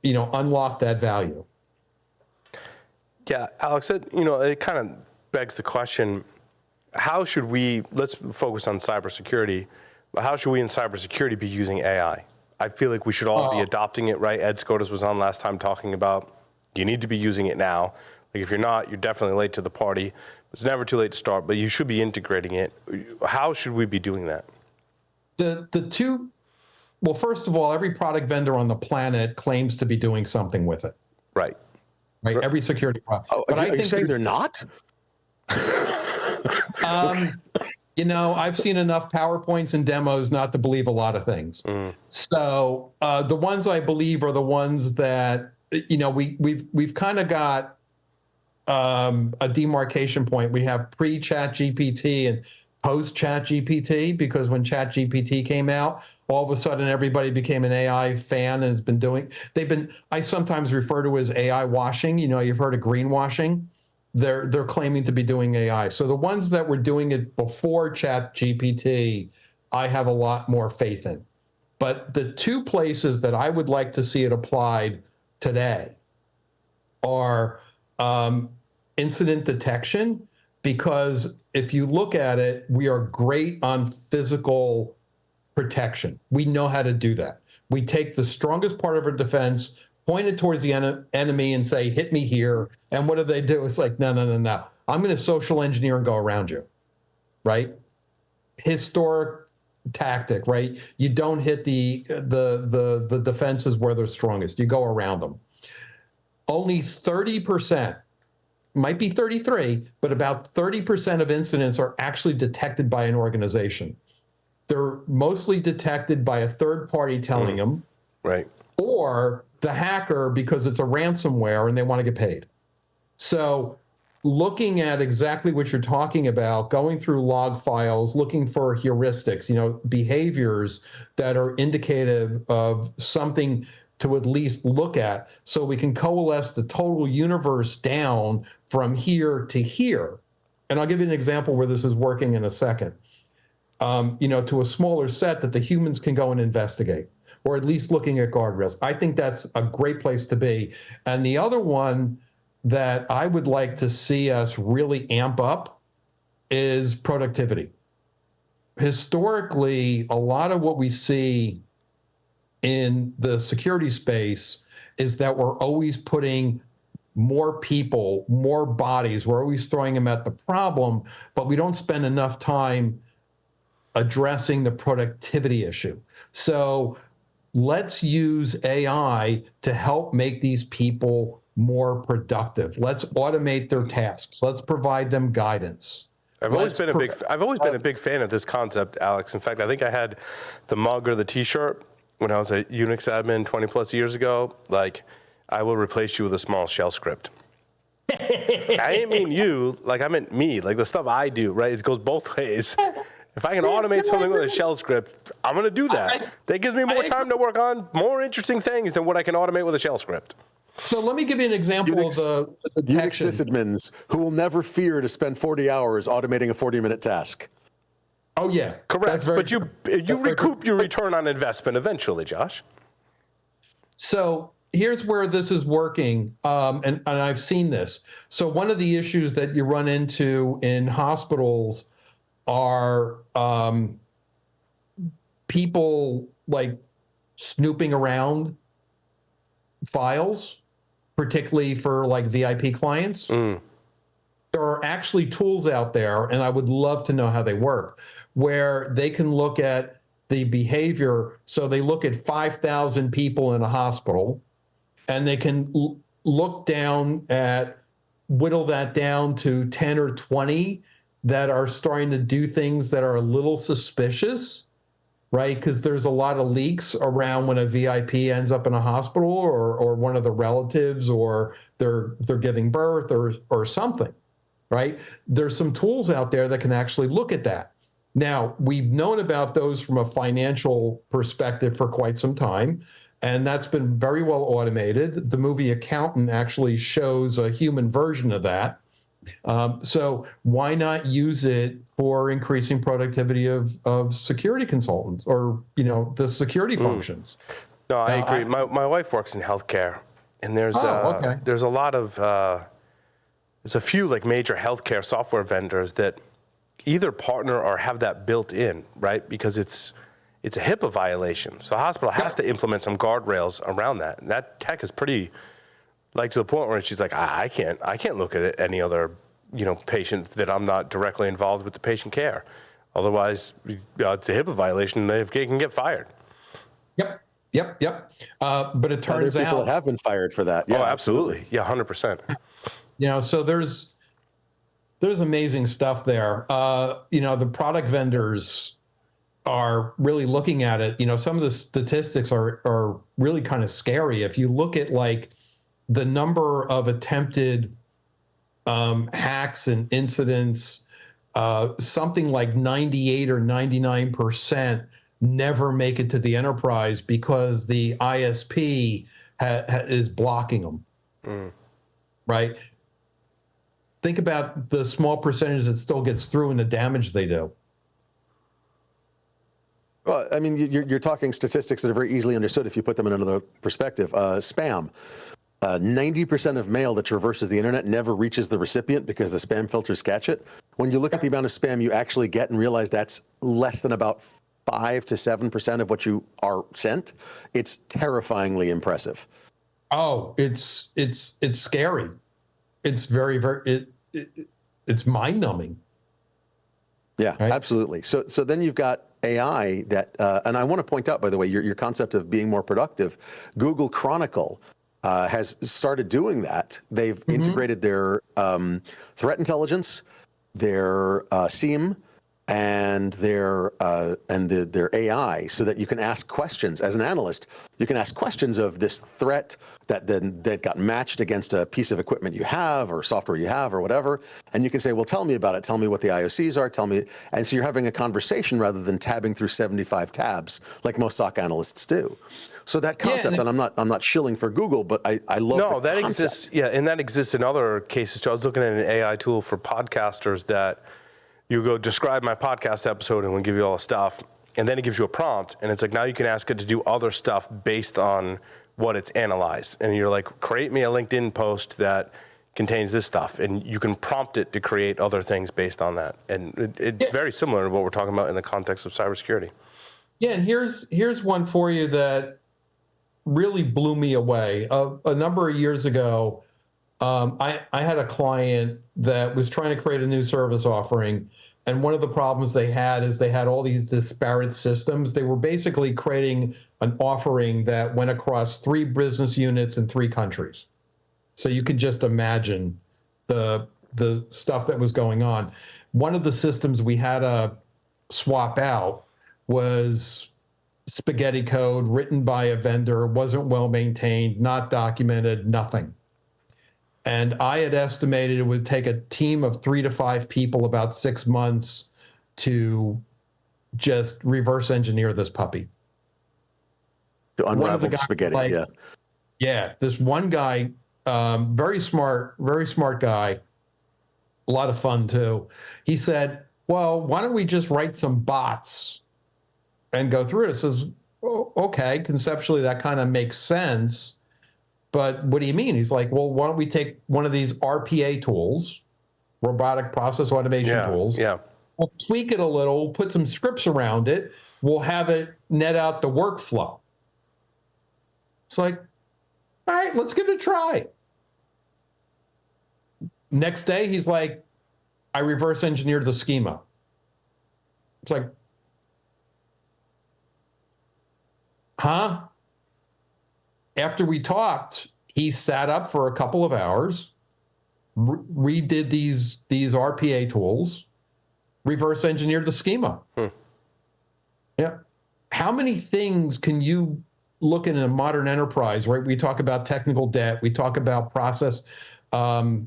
unlock that value. Yeah, Alex, it kind of begs the question, how should we, let's focus on cybersecurity, but how should we in cybersecurity be using AI? I feel like we should all be adopting it, right? Ed Scotus was on last time talking about you need to be using it now. Like if you're not, you're definitely late to the party. It's never too late to start, but you should be integrating it. How should we be doing that? Well, first of all, every product vendor on the planet claims to be doing something with it. Right. Right. Every security product. Oh, but are you saying they're not? I've seen enough PowerPoints and demos not to believe a lot of things. So the ones I believe are the ones that we've kind of got a demarcation point. We have pre-Chat GPT and post-Chat GPT, because when Chat GPT came out, all of a sudden everybody became an AI fan and I sometimes refer to as AI washing. You've heard of greenwashing. They're claiming to be doing AI. So the ones that were doing it before Chat GPT, I have a lot more faith in. But the two places that I would like to see it applied today are incident detection, because if you look at it, we are great on physical protection. We know how to do that. We take the strongest part of our defense, point it towards the enemy and say, hit me here. And what do they do? It's like, no. I'm going to social engineer and go around you, right? Historic tactic, right? You don't hit the defenses where they're strongest. You go around them. Only 30%, might be 33, but about 30% of incidents are actually detected by an organization. They're mostly detected by a third party telling them. Right. Or the hacker, because it's a ransomware and they want to get paid. So looking at exactly what you're talking about, going through log files, looking for heuristics, behaviors that are indicative of something to at least look at, so we can coalesce the total universe down from here to here. And I'll give you an example where this is working in a second. To a smaller set that the humans can go and investigate, or at least looking at guardrails. I think that's a great place to be. And the other one that I would like to see us really amp up is productivity. Historically, a lot of what we see in the security space is that we're always putting more people, more bodies, we're always throwing them at the problem, but we don't spend enough time addressing the productivity issue. So let's use AI to help make these people more productive. Let's automate their tasks. Let's provide them guidance. I've always been a big fan of this concept, Alex. In fact, I think I had the mug or the T-shirt when I was a Unix admin 20 plus years ago. Like, I will replace you with a small shell script. I didn't mean you, like I meant me, like the stuff I do, right? It goes both ways. If I can automate something with a shell script, I'm going to do that. That gives me more time to work on more interesting things than what I can automate with a shell script. So let me give you an example of the detection. Unix sysadmins who will never fear to spend 40 hours automating a 40-minute task. Oh, yeah. Correct. But you recoup your return on investment eventually, Josh. So here's where this is working, and I've seen this. So one of the issues that you run into in hospitals are people like snooping around files, particularly for like VIP clients. There are actually tools out there, and I would love to know how they work, where they can look at the behavior. So they look at 5,000 people in a hospital, and they can look down at, whittle that down to 10 or 20 that are starting to do things that are a little suspicious, right? Because there's a lot of leaks around when a VIP ends up in a hospital, or one of the relatives, or they're giving birth or something, right? There's some tools out there that can actually look at that. Now, we've known about those from a financial perspective for quite some time. and that's been very well automated. The movie Accountant actually shows a human version of that. So why not use it for increasing productivity of security consultants or, the security functions? No, I agree. My wife works in healthcare, and there's okay. there's a lot of there's a few like major healthcare software vendors that either partner or have that built in, right? Because it's a HIPAA violation, so the hospital has to implement some guardrails around that. And that tech is pretty, like, to the point where she's like, I can't look at any other patient that I'm not directly involved with the patient care. Otherwise, it's a HIPAA violation, and they can get fired. Yep. But it turns there are people out that have been fired for that. Yeah, oh, absolutely. Yeah, 100%. So there's amazing stuff there. The product vendors are really looking at it. Some of the statistics are really kind of scary. If you look at like the number of attempted hacks and incidents, something like 98 or 99% never make it to the enterprise because the ISP is blocking them. Right? Think about the small percentage that still gets through and the damage they do. Well, I mean, you're talking statistics that are very easily understood if you put them in another perspective. Spam. 90% of mail that traverses the internet never reaches the recipient because the spam filters catch it. When you look at the amount of spam you actually get and realize that's less than about 5 to 7% of what you are sent, it's terrifyingly impressive. Oh, it's scary. It's very, very, it's mind-numbing. Yeah, right? Absolutely. So then you've got AI that, and I want to point out, by the way, your concept of being more productive. Google Chronicle has started doing that. They've integrated their threat intelligence, their SIEM, and their AI, so that you can ask questions as an analyst. You can ask questions of this threat that got matched against a piece of equipment you have or software you have or whatever, and you can say, well, tell me about it. Tell me what the IOCs are. Tell me. And so you're having a conversation rather than tabbing through 75 tabs like most SOC analysts do. So that concept, and I'm not shilling for Google, but I love the that concept. exists. Yeah, and that exists in other cases too. I was looking at an AI tool for podcasters that you go describe my podcast episode and we'll give you all the stuff, and then it gives you a prompt, and it's like now you can ask it to do other stuff based on what it's analyzed, and you're like, create me a LinkedIn post that contains this stuff, and you can prompt it to create other things based on that, and it's very similar to what we're talking about in the context of cybersecurity. Yeah, and here's one for you that really blew me away. A number of years ago, I had a client that was trying to create a new service offering, and one of the problems they had is they had all these disparate systems. They were basically creating an offering that went across 3 business units in 3 countries. So you could just imagine the stuff that was going on. One of the systems we had to swap out was spaghetti code written by a vendor, wasn't well maintained, not documented, nothing. And I had estimated it would take a team of 3 to 5 people about 6 months to just reverse engineer this puppy. To unravel the spaghetti, Yeah, this one guy, very smart guy, a lot of fun too. He said, well, why don't we just write some bots and go through it? It says, oh, okay, conceptually that kind of makes sense. But what do you mean? He's like, well, why don't we take one of these RPA tools, robotic process automation tools, we'll tweak it a little, put some scripts around it, we'll have it net out the workflow. It's like, all right, let's give it a try. Next day, he's like, I reverse engineered the schema. It's like, huh? After we talked, he sat up for a couple of hours, redid these RPA tools, reverse engineered the schema. Yeah. How many things can you look in a modern enterprise, right? We talk about technical debt. We talk about process, how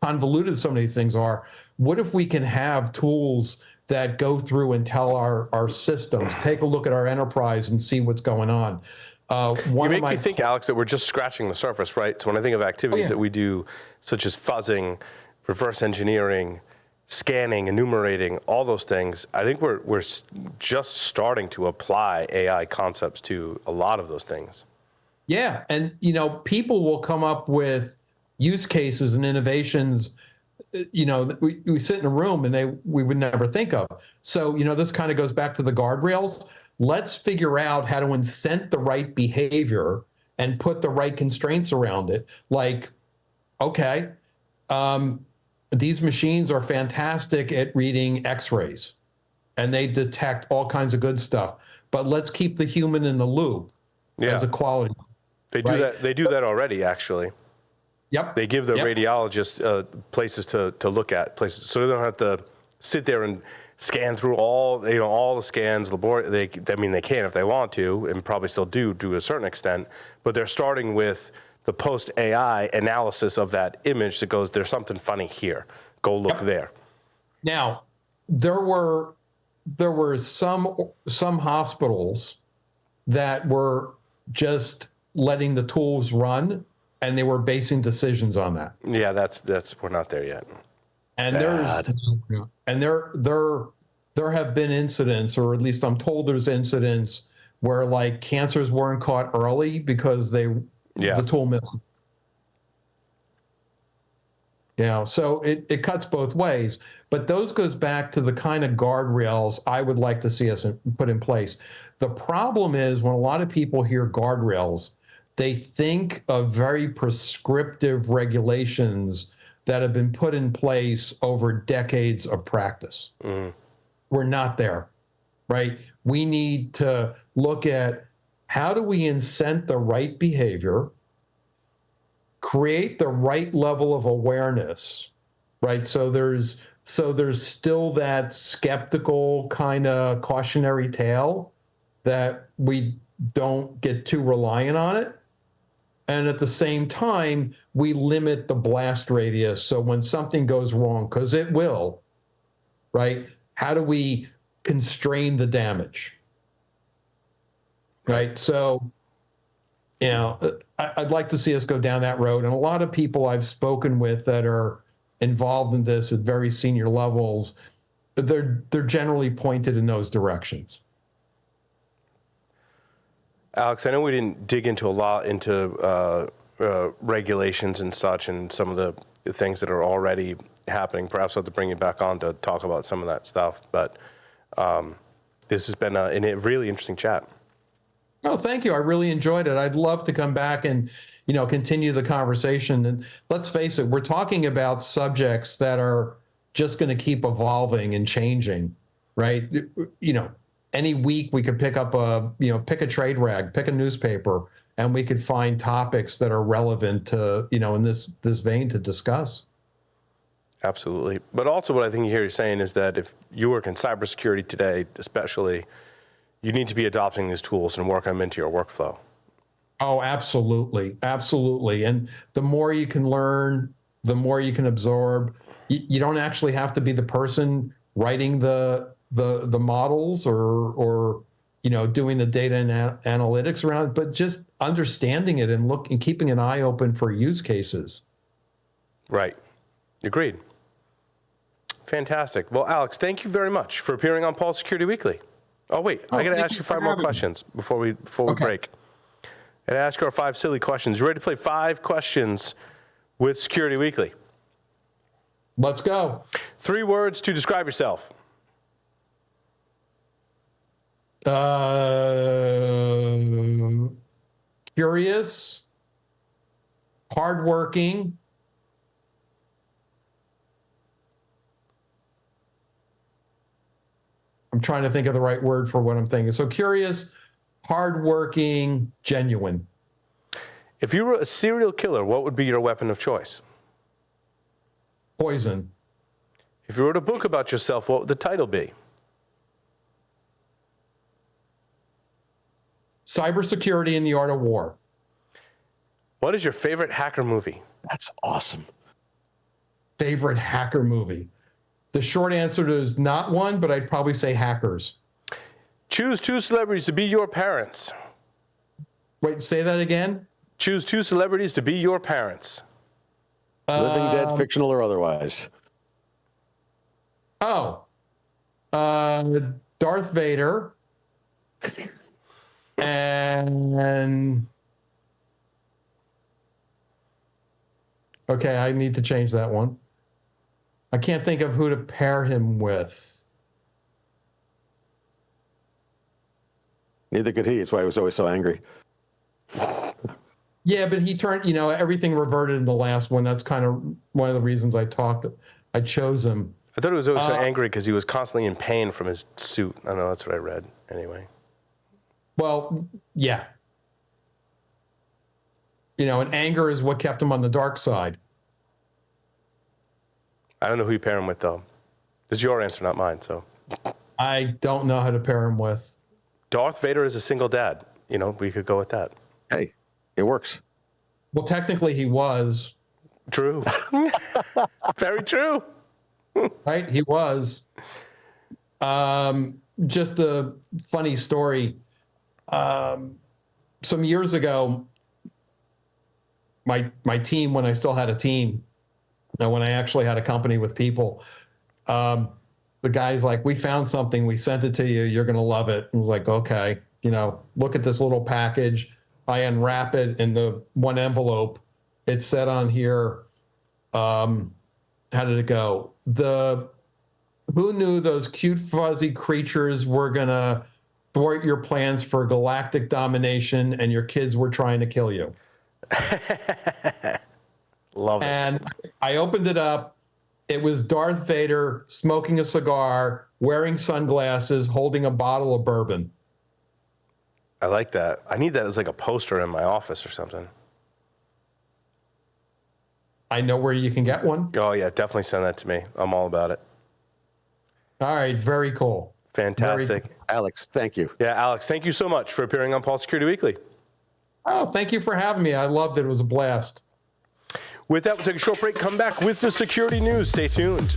convoluted some of these things are. What if we can have tools that go through and tell our systems, take a look at our enterprise and see what's going on. You make me think, Alex, that we're just scratching the surface, right? So when I think of activities that we do, such as fuzzing, reverse engineering, scanning, enumerating, all those things, I think we're just starting to apply AI concepts to a lot of those things. Yeah, and people will come up with use cases and innovations, we sit in a room and we would never think of. So, this kind of goes back to the guardrails. Let's figure out how to incent the right behavior and put the right constraints around it. Like, okay, these machines are fantastic at reading X-rays and they detect all kinds of good stuff, but let's keep the human in the loop as a quality. They do that. They do that already, actually. Yep. They give the radiologists places to look at, places, so they don't have to sit there and scan through all the scans. They can if they want to, and probably still do to a certain extent. But they're starting with the post AI analysis of that image that goes, there's something funny here. Go look there. Now, there were some hospitals that were just letting the tools run, and they were basing decisions on that. Yeah, that's we're not there yet. And there have been incidents, or at least I'm told there's incidents where like cancers weren't caught early because the tool missed. So it cuts both ways, but those goes back to the kind of guardrails I would like to see us put in place. The problem is when a lot of people hear guardrails, they think of very prescriptive regulations that have been put in place over decades of practice. We're not there, right? We need to look at how do we incent the right behavior, create the right level of awareness, right? So there's still that skeptical kind of cautionary tale that we don't get too reliant on it. And at the same time, we limit the blast radius. So when something goes wrong, because it will, right? How do we constrain the damage? Right. So, I'd like to see us go down that road. And a lot of people I've spoken with that are involved in this at very senior levels, they're generally pointed in those directions. Alex, I know we didn't dig into a lot into regulations and such, and some of the things that are already happening. Perhaps I'll have to bring you back on to talk about some of that stuff. But this has been a really interesting chat. Oh, thank you. I really enjoyed it. I'd love to come back and, continue the conversation. And let's face it, we're talking about subjects that are just going to keep evolving and changing, right? Any week we could pick up pick a trade rag, pick a newspaper, and we could find topics that are relevant to, in this vein to discuss. Absolutely. But also what I think you hear you saying is that if you work in cybersecurity today, especially, you need to be adopting these tools and work them into your workflow. Oh, absolutely. Absolutely. And the more you can learn, the more you can absorb. You don't actually have to be the person writing the models or doing the data and analytics around it, but just understanding it and keeping an eye open for use cases. Right. Agreed. Fantastic. Well, Alex, thank you very much for appearing on Pulse Security Weekly. Oh, wait, I got to ask you 5 more questions before we break. I got to ask you our 5 silly questions. You ready to play 5 questions with Security Weekly? Let's go. 3 words to describe yourself. Curious, hardworking, I'm trying to think of the right word for what I'm thinking. So curious, hardworking, genuine. If you were a serial killer, what would be your weapon of choice? Poison. If you wrote a book about yourself, what would the title be? Cybersecurity and the Art of War. What is your favorite hacker movie? That's awesome. Favorite hacker movie? The short answer is not one, but I'd probably say hackers. Choose 2 celebrities to be your parents. Wait, say that again? Choose 2 celebrities to be your parents. Living, dead, fictional, or otherwise. Oh, Darth Vader and okay, I need to change that one. I can't think of who to pair him with. Neither could he. That's why he was always so angry. Yeah, but he turned, everything reverted in the last one. That's kind of one of the reasons I chose him. I thought he was always so angry because he was constantly in pain from his suit. I don't know, that's what I read anyway. Well, yeah. And anger is what kept him on the dark side. I don't know who you pair him with, though. It's your answer, not mine, so. I don't know how to pair him with. Darth Vader is a single dad. We could go with that. Hey, it works. Well, technically he was. True. Very true. Right? He was. Just a funny story. Some years ago, my team, when I still had a team, and when I actually had a company with people, the guy's like, we found something, we sent it to you, you're going to love it. I was like, okay, look at this little package. I unwrap it in the one envelope. It said on here, how did it go? Who knew those cute fuzzy creatures were going to thwart your plans for galactic domination and your kids were trying to kill you? Love it. And I opened it up. It was Darth Vader smoking a cigar, wearing sunglasses, holding a bottle of bourbon. I like that. I need that as like a poster in my office or something. I know where you can get one. Oh, yeah, definitely send that to me. I'm all about it. All right, very cool. Fantastic. Alex, thank you. Yeah, Alex, thank you so much for appearing on Pulse Security Weekly. Oh, thank you for having me. I loved it. It was a blast. With that, we'll take a short break, come back with the security news. Stay tuned.